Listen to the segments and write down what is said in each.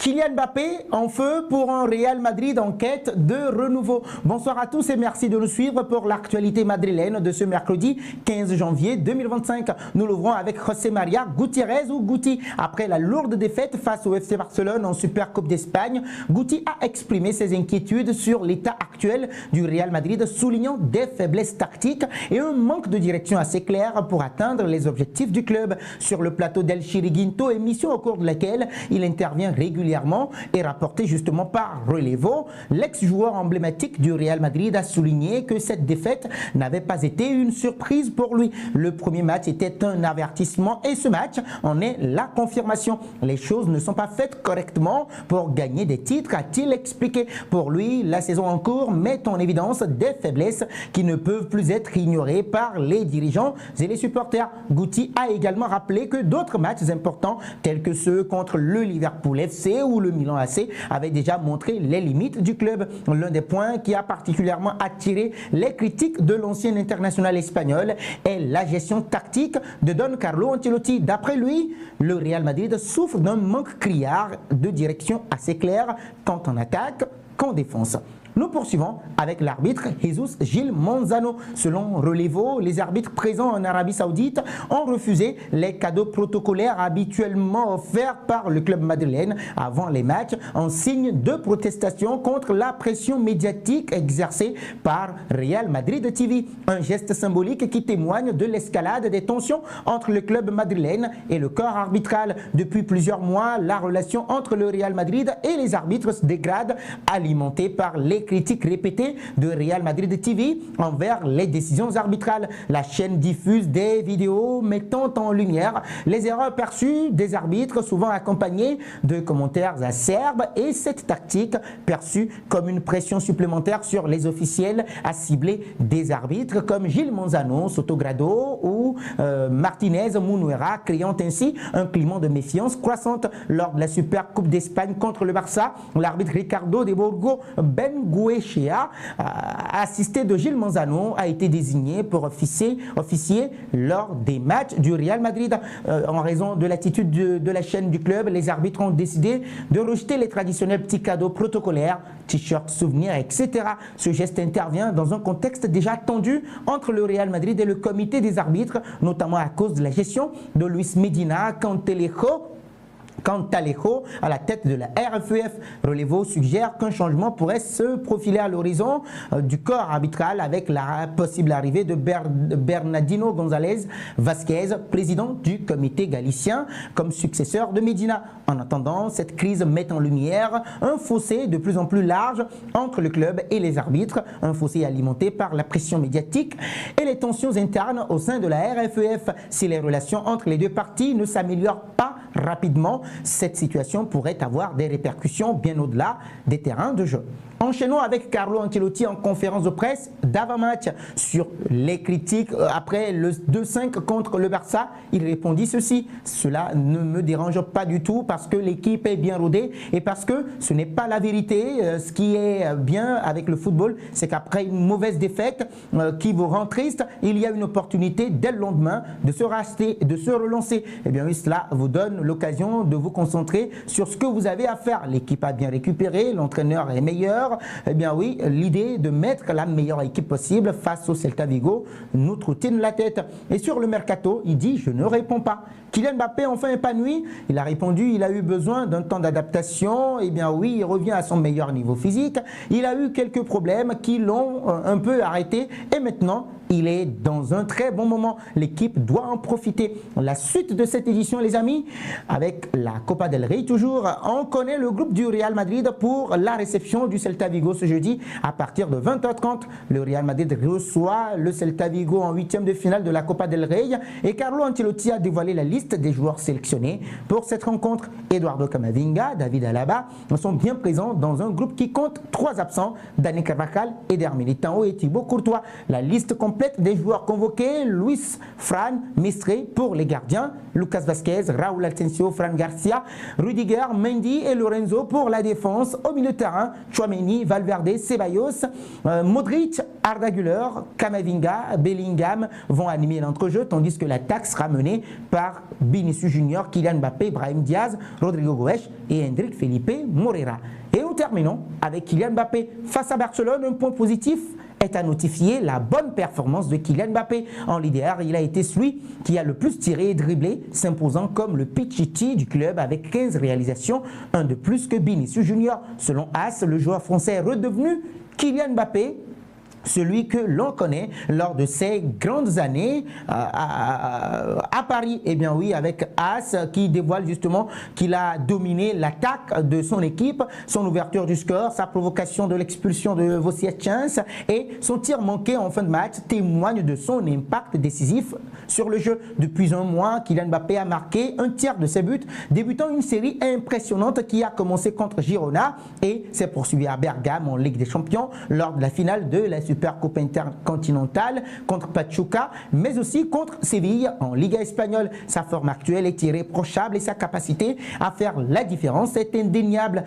Kylian Mbappé en feu pour un Real Madrid en quête de renouveau. Bonsoir à tous et merci de nous suivre pour l'actualité madrilène de ce mercredi 15 janvier 2025. Nous l'ouvrons avec José María Gutiérrez ou Guti. Après la lourde défaite face au FC Barcelone en Supercoupe d'Espagne, Guti a exprimé ses inquiétudes sur l'état actuel du Real Madrid, soulignant des faiblesses tactiques et un manque de direction assez clair pour atteindre les objectifs du club. Sur le plateau d'El Chiringuito, émission au cours de laquelle il intervient régulièrement et rapporté justement par Relevo, l'ex-joueur emblématique du Real Madrid a souligné que cette défaite n'avait pas été une surprise pour lui. Le premier match était un avertissement et ce match en est la confirmation. Les choses ne sont pas faites correctement pour gagner des titres, a-t-il expliqué. Pour lui, la saison en cours met en évidence des faiblesses qui ne peuvent plus être ignorées par les dirigeants et les supporters. Guti a également rappelé que d'autres matchs importants tels que ceux contre le Liverpool FC ou le Milan AC avaient déjà montré les limites du club. L'un des points qui a particulièrement attiré les critiques de l'ancien international espagnol est la gestion tactique de Don Carlo Ancelotti. D'après lui, le Real Madrid souffre d'un manque criard de direction assez clair tant en attaque qu'en défense. Nous poursuivons avec l'arbitre Jesus Gil Manzano. Selon Relevo, les arbitres présents en Arabie Saoudite ont refusé les cadeaux protocolaires habituellement offerts par le club madrilène avant les matchs en signe de protestation contre la pression médiatique exercée par Real Madrid TV. Un geste symbolique qui témoigne de l'escalade des tensions entre le club madrilène et le corps arbitral. Depuis plusieurs mois, la relation entre le Real Madrid et les arbitres se dégrade, alimentée par les critiques répétées de Real Madrid TV envers les décisions arbitrales. La chaîne diffuse des vidéos mettant en lumière les erreurs perçues des arbitres, souvent accompagnées de commentaires acerbes, et cette tactique perçue comme une pression supplémentaire sur les officiels a ciblé des arbitres comme Gil Manzano, Sotogrado ou Martinez Munuera, créant ainsi un climat de méfiance croissante. Lors de la Supercoupe d'Espagne contre le Barça, l'arbitre Ricardo de Borgo Benguechea, assisté de Gil Manzano, a été désigné pour officier lors des matchs du Real Madrid. En raison de l'attitude de la chaîne du club, les arbitres ont décidé de rejeter les traditionnels petits cadeaux protocolaires, t-shirts, souvenirs, etc. Ce geste intervient dans un contexte déjà tendu entre le Real Madrid et le comité des arbitres, notamment à cause de la gestion de Luis Medina Cantalejo à la tête de la RFEF. Relevo suggère qu'un changement pourrait se profiler à l'horizon du corps arbitral avec la possible arrivée de Bernardino González Vázquez, président du comité galicien, comme successeur de Medina. En attendant, cette crise met en lumière un fossé de plus en plus large entre le club et les arbitres, un fossé alimenté par la pression médiatique et les tensions internes au sein de la RFEF. Si les relations entre les deux parties ne s'améliorent pas rapidement, cette situation pourrait avoir des répercussions bien au-delà des terrains de jeu. Enchaînons avec Carlo Ancelotti en conférence de presse d'avant-match sur les critiques après le 2-5 contre le Barça. Il répondit ceci: cela ne me dérange pas du tout parce que l'équipe est bien rodée et parce que ce n'est pas la vérité. Ce qui est bien avec le football, c'est qu'après une mauvaise défaite qui vous rend triste, il y a une opportunité dès le lendemain de se racheter, de se relancer. Et bien oui, cela vous donne l'occasion de vous concentrer sur ce que vous avez à faire. L'équipe a bien récupéré, l'entraîneur est meilleur. Eh bien oui, l'idée de mettre la meilleure équipe possible face au Celta Vigo nous trottine la tête. Et sur le mercato, il dit: je ne réponds pas. Kylian Mbappé enfin épanoui? Il a répondu: il a eu besoin d'un temps d'adaptation. Eh bien oui, il revient à son meilleur niveau physique. Il a eu quelques problèmes qui l'ont un peu arrêté et maintenant il est dans un très bon moment. L'équipe doit en profiter. La suite de cette édition, les amis, avec la Copa del Rey toujours, on connaît le groupe du Real Madrid pour la réception du Celta Vigo ce jeudi à partir de 20h30. Le Real Madrid reçoit le Celta Vigo en 8e de finale de la Copa del Rey et Carlo Ancelotti a dévoilé la liste des joueurs sélectionnés pour cette rencontre. Eduardo Camavinga, David Alaba sont bien présents dans un groupe qui compte 3 absents: Dani Carvajal, Eder Militão et Thibaut Courtois. La liste complète complète des joueurs convoqués: Luis Fran Mestre pour les gardiens, Lucas Vazquez, Raúl Asensio, Fran Garcia, Rudiger, Mendy et Lorenzo pour la défense. Au milieu de terrain, Tchouaméni, Valverde, Ceballos, Modric, Arda Güler, Camavinga, Bellingham vont animer l'entrejeu, tandis que l'attaque sera menée par Vinicius Junior, Kylian Mbappé, Brahim Diaz, Rodrigo Goes et Endrick Felipe Moreira. Et nous terminons avec Kylian Mbappé face à Barcelone. Un point positif est à notifier: la bonne performance de Kylian Mbappé. En leader, il a été celui qui a le plus tiré et dribblé, s'imposant comme le Pichichi du club avec 15 réalisations, un de plus que Vinicius Junior. Selon AS, le joueur français est redevenu Kylian Mbappé, celui que l'on connaît lors de ses grandes années à Paris. Eh bien oui, avec AS qui dévoile justement qu'il a dominé l'attaque de son équipe, son ouverture du score, sa provocation de l'expulsion de Vosietchens et son tir manqué en fin de match témoignent de son impact décisif sur le jeu. Depuis un mois, Kylian Mbappé a marqué un tiers de ses buts, débutant une série impressionnante qui a commencé contre Girona et s'est poursuivie à Bergame en Ligue des Champions lors de la finale de la Super Coupe intercontinentale contre Pachuca, mais aussi contre Séville en Liga espagnole. Sa forme actuelle est irréprochable et sa capacité à faire la différence est indéniable.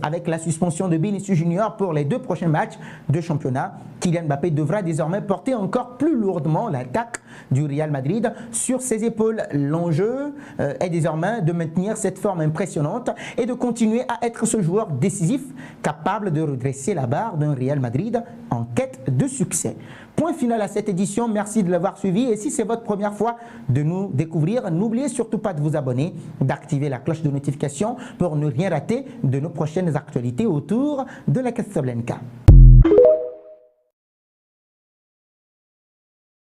Avec la suspension de Vinicius Junior pour les 2 prochains matchs de championnat, Kylian Mbappé devra désormais porter encore plus lourdement l'attaque du Real Madrid sur ses épaules. L'enjeu est désormais de maintenir cette forme impressionnante et de continuer à être ce joueur décisif capable de redresser la barre d'un Real Madrid en quête de succès. Point final à cette édition, merci de l'avoir suivi et si c'est votre première fois de nous découvrir, n'oubliez surtout pas de vous abonner, d'activer la cloche de notification pour ne rien rater de nos prochaines actualités autour de la Casablanca.